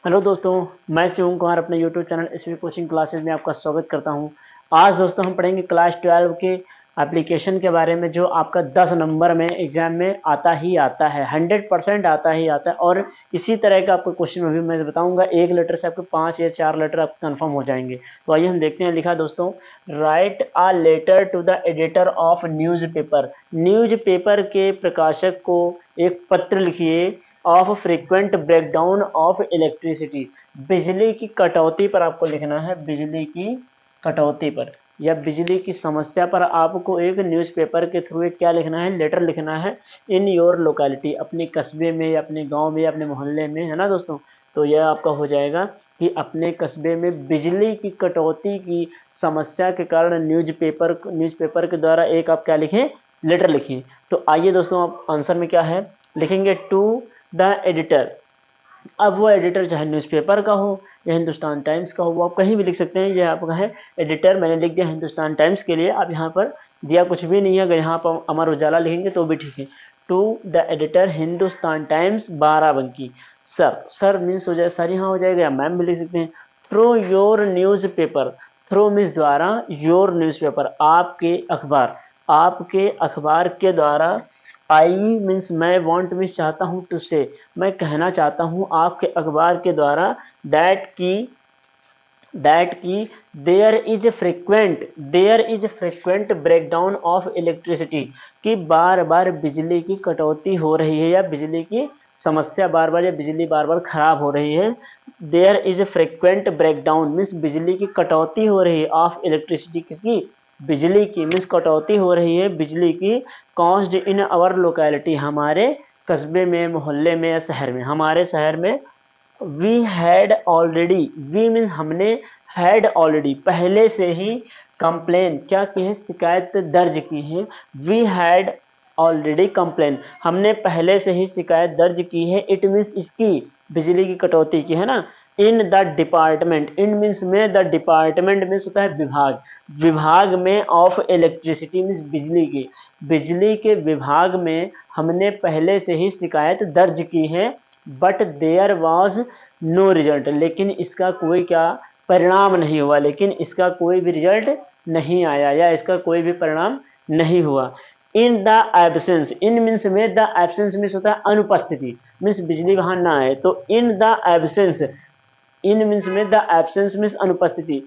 Hello दोस्तों, मैं शिवम कुमार अपने YouTube channel S V coaching classes में आपका स्वागत करता हूं। आज दोस्तों हम पढ़ेंगे क्लास 12 के एप्लीकेशन के बारे में, जो आपका 10 नंबर में एग्जाम में आता ही आता है, 100% आता ही आता है। और इसी तरह का आपको क्वेश्चन में भी मैं बताऊंगा, एक लेटर से आपको 5 या 4 लेटर आपको कन्फर्म हो जाएंगे। तो आइए हम देखते हैं। लिखा दोस्तों, write a letter to the editor of newspaper. Newspaper के प्रकाशक को एक पत्र लिखिए of frequent breakdown of electricity. बिजली की कटौती पर आपको लिखना है, बिजली की कटौती पर या बिजली की समस्या पर आपको एक न्यूज़पेपर के थ्रू एक क्या लिखना है, लेटर लिखना है। इन योर लोकेलिटी, अपने कस्बे में या अपने गांव में या अपने मोहल्ले में, है ना दोस्तों। तो यह आपका हो जाएगा कि अपने कस्बे में बिजली की कटौती की समस्या के कारण न्यूज़पेपर के द्वारा एक आप क्या लिखें, लेटर लिखिए। तो आइए दोस्तों, आप आंसर में क्या है लिखेंगे, टू द एडिटर। अब वो एडिटर चाहे न्यूज़पेपर का हो या हिंदुस्तान टाइम्स का हो, वो आप कहीं भी लिख सकते हैं। ये आपका है एडिटर, मैंने लिख दिया हिंदुस्तान टाइम्स के लिए। अब यहाँ पर दिया कुछ भी नहीं है, अगर यहाँ पर अमर उजाला लिखेंगे तो भी ठीक है। To the editor Hindustan Times Barabanki. Sir, sir means हो जाए सर, यहाँ हो जाएगा, या मैम भी लिख सकते हैं। Through your newspaper, through means द्वारा, योर न्यूज़पेपर आपके अखबार, आपके अखबार के द्वारा। आई मीन्स मैं, वॉन्ट मीन्स चाहता हूँ, टू से मैं कहना चाहता हूँ आपके अखबार के द्वारा, दैट की there is frequent breakdown of electricity, कि बार बार बिजली की कटौती हो रही है या बिजली की समस्या बार बार या बिजली बार बार खराब हो रही है। There is frequent breakdown means बिजली की कटौती हो रही है, ऑफ इलेक्ट्रिसिटी, किसकी, बिजली की, मीन्स कटौती हो रही है बिजली की। कॉज्ड इन अवर लोकेलिटी, हमारे कस्बे में, मोहल्ले में या शहर में, हमारे शहर में। We had already, we means हमने, हैड ऑलरेडी पहले से ही, कंप्लेन क्या की है, शिकायत दर्ज की है। वी हैड ऑलरेडी कंप्लेन, हमने पहले से ही शिकायत दर्ज की है। इट मीन्स इसकी, बिजली की कटौती की, है ना। In the department, in means में, द डिपार्टमेंट मीन्स होता है विभाग, विभाग में, ऑफ इलेक्ट्रिसिटी मीन्स बिजली की, बिजली के विभाग में हमने पहले से ही शिकायत दर्ज की है। But there was no result, लेकिन इसका कोई क्या परिणाम नहीं हुआ, लेकिन इसका कोई भी रिजल्ट नहीं आया या इसका कोई भी परिणाम नहीं हुआ। In the absence, in means में, द एब्सेंस मीन्स होता है अनुपस्थिति, मीन्स बिजली वहां ना आए। तो in the absence, in means में, द एब्सेंस मीन्स अनुपस्थिति,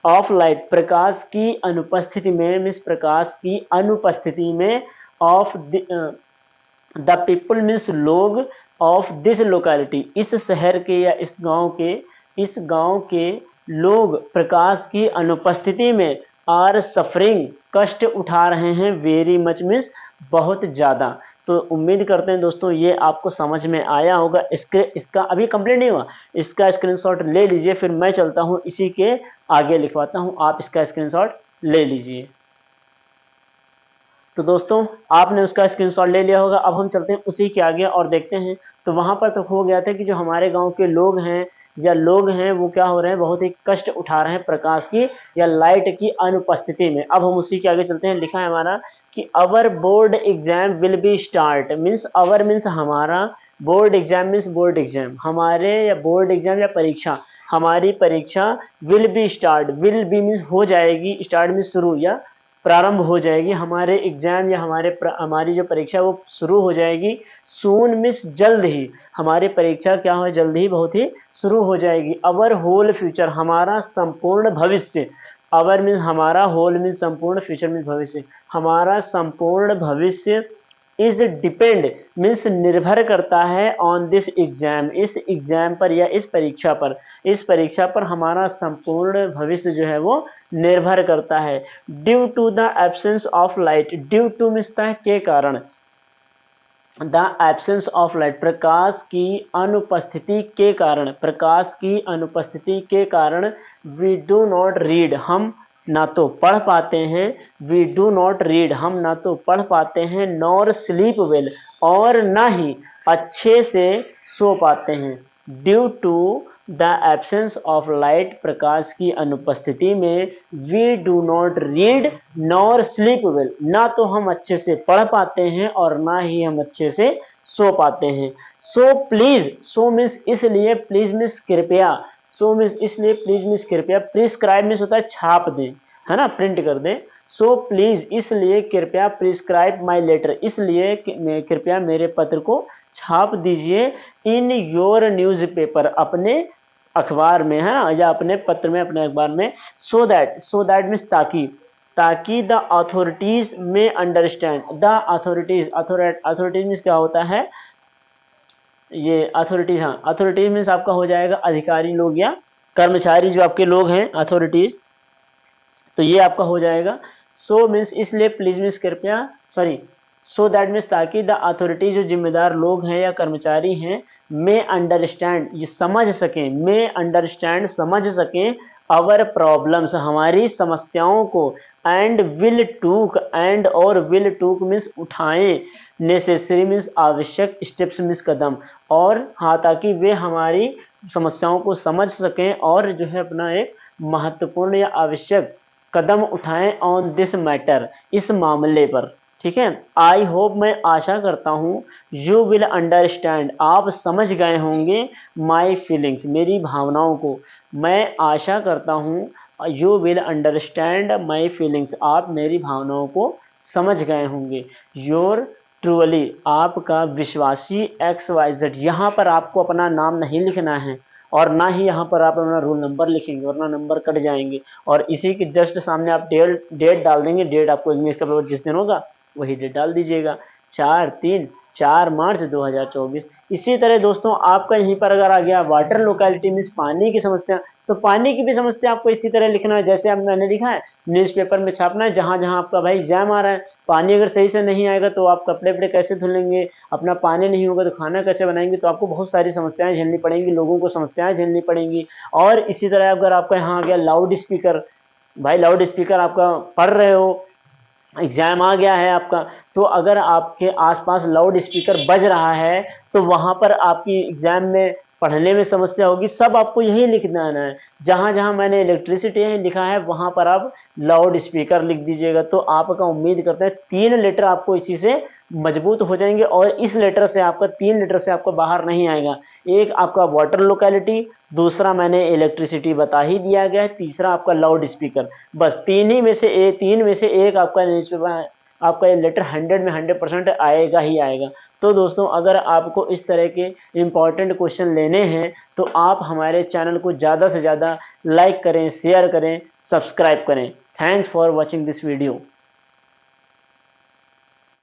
ऑफ लाइट प्रकाश की अनुपस्थिति में, मीन्स प्रकाश की अनुपस्थिति में, ऑफ द पीपल मीन्स लोग, ऑफ दिस लोकेलिटी इस शहर के या इस गांव के लोग प्रकाश की अनुपस्थिति में, आर सफरिंग कष्ट उठा रहे हैं, वेरी मच मीन्स बहुत ज़्यादा। तो उम्मीद करते हैं दोस्तों ये आपको समझ में आया होगा। इसका अभी कंप्लीट नहीं हुआ, इसका स्क्रीनशॉट ले लीजिए, फिर मैं चलता हूँ इसी के आगे लिखवाता हूँ, आप इसका स्क्रीनशॉट ले लीजिए। तो दोस्तों आपने उसका स्क्रीनशॉट ले लिया होगा। अब हम चलते हैं उसी के आगे और देखते हैं। तो वहां पर तो हो गया था कि जो हमारे गांव के लोग हैं या लोग हैं वो क्या हो रहे हैं, बहुत ही कष्ट उठा रहे हैं प्रकाश की या लाइट की अनुपस्थिति में। अब हम उसी के आगे चलते हैं। लिखा है हमारा कि our board exam will be start, means our means हमारा, board exam means board exam, हमारे या बोर्ड एग्जाम या परीक्षा, हमारी परीक्षा will be start, will be means हो जाएगी, स्टार्ट मीन्स शुरू या प्रारंभ हो जाएगी, हमारे एग्जाम या हमारी जो परीक्षा वो शुरू हो जाएगी। सून मीन्स जल्द ही, हमारी परीक्षा क्या हो, जल्द ही, बहुत ही शुरू हो जाएगी। अवर होल फ्यूचर, हमारा संपूर्ण भविष्य, अवर मीन्स हमारा, होल मीन्स संपूर्ण, फ्यूचर मीन्स भविष्य, हमारा संपूर्ण भविष्य इज डिपेंड मीन्स निर्भर करता है, ऑन दिस एग्जाम, इस एग्जाम पर या इस परीक्षा पर, इस परीक्षा पर हमारा संपूर्ण भविष्य जो है वो निर्भर करता है। Due to the absence of light, due to मिलता है के कारण, द एब्सेंस ऑफ लाइट प्रकाश की अनुपस्थिति के कारण, प्रकाश की अनुपस्थिति के कारण, वी डू नॉट रीड हम ना तो पढ़ पाते हैं, वी डू नॉट रीड हम ना तो पढ़ पाते हैं, नॉर स्लीप वेल और ना ही अच्छे से सो पाते हैं। Due to the absence of light प्रकाश की अनुपस्थिति में, we do not read nor sleep well, ना तो हम अच्छे से पढ़ पाते हैं और ना ही हम अच्छे से सो पाते हैं। सो प्लीज, सो मीन्स इसलिए, प्लीज मीन्स कृपया, सो मीन्स इसलिए, प्लीज मीन्स कृपया, प्रिस्क्राइब मीन्स होता है छाप दें, है ना, प्रिंट कर दें। सो प्लीज इसलिए कृपया, प्रिस्क्राइब माई लेटर इसलिए कृपया मेरे पत्र को छाप दीजिए, इन योर न्यूज पेपर अपने अखबार में, है ना, या अपने पत्र में, अपने अखबार में। सो दैट मीन्स ताकि, ताकि द अथॉरिटीज में understand, the authorities, authorities means क्या होता है, ये अथॉरिटीज, हाँ अथॉरिटीज मीन्स आपका हो जाएगा अधिकारी लोग या कर्मचारी जो आपके लोग हैं, अथॉरिटीज, तो ये आपका हो जाएगा। सो मीन्स इसलिए, प्लीज मीन्स कृपया, सॉरी, सो दैट मीन्स ताकि द अथॉरिटी जो जिम्मेदार लोग हैं या कर्मचारी हैं, मे अंडरस्टैंड ये समझ सकें, मे अंडरस्टैंड समझ सकें, अवर प्रॉब्लम्स हमारी समस्याओं को, एंड विल टूक, एंड और विल टूक मीन्स उठाएं, नेसेसरी मीन्स आवश्यक, स्टेप्स मीन्स कदम, और हाँ ताकि वे हमारी समस्याओं को समझ सकें और जो है अपना एक महत्वपूर्ण या आवश्यक कदम उठाएं ऑन दिस मैटर इस मामले पर। ठीक है, आई होप मैं आशा करता हूँ, यू विल अंडरस्टैंड आप समझ गए होंगे, माई फीलिंग्स मेरी भावनाओं को, मैं आशा करता हूँ, you will understand my feelings आप मेरी भावनाओं को समझ गए होंगे। योर ट्रूअली आपका विश्वासी XYZ, यहाँ पर आपको अपना नाम नहीं लिखना है और ना ही यहाँ पर आप अपना रोल नंबर लिखेंगे वरना नंबर कट जाएंगे, और इसी के जस्ट सामने आप डेट डाल देंगे, डेट आपको इंग्लिश का पेपर जिस दिन होगा वही डेट डाल दीजिएगा, 4 मार्च 2024। इसी तरह दोस्तों आपका यहीं पर अगर आ गया वाटर लोकेलिटी मीन्स पानी की समस्या, तो पानी की भी समस्या आपको इसी तरह लिखना है जैसे अब मैंने लिखा है, न्यूज़पेपर में छापना है, जहाँ जहाँ आपका भाई एग्जाम आ रहा है। पानी अगर सही से नहीं आएगा तो आप कपड़े वपड़े कैसे धुलेंगे, अपना पानी नहीं होगा तो खाना कैसे बनाएंगे, तो आपको बहुत सारी समस्याएं झेलनी पड़ेंगी, लोगों को समस्याएं झेलनी पड़ेंगी। और इसी तरह अगर आपका यहाँ आ गया लाउड स्पीकर, भाई लाउड स्पीकर आपका पढ़ रहे हो, एग्जाम आ गया है आपका, तो अगर आपके आसपास लाउड स्पीकर बज रहा है तो वहां पर आपकी एग्जाम में पढ़ने में समस्या होगी। सब आपको यही लिखना है, जहां जहां मैंने इलेक्ट्रिसिटी लिखा है वहां पर आप लाउड स्पीकर लिख दीजिएगा। तो आपका उम्मीद करते हैं 3 लेटर आपको इसी से मजबूत हो जाएंगे, और इस लेटर से आपका 3 लेटर से आपका बाहर नहीं आएगा। एक आपका वाटर लोकेलिटी, दूसरा मैंने इलेक्ट्रिसिटी बता ही दिया गया है, तीसरा आपका लाउड स्पीकर। बस 3 में से एक आपका न्यूज़पेपर, आपका ये लेटर 100 में 100% आएगा ही आएगा। तो दोस्तों अगर आपको इस तरह के इम्पॉर्टेंट क्वेश्चन लेने हैं तो आप हमारे चैनल को ज़्यादा से ज़्यादा लाइक करें, शेयर करें, सब्सक्राइब करें। Thanks for watching this video.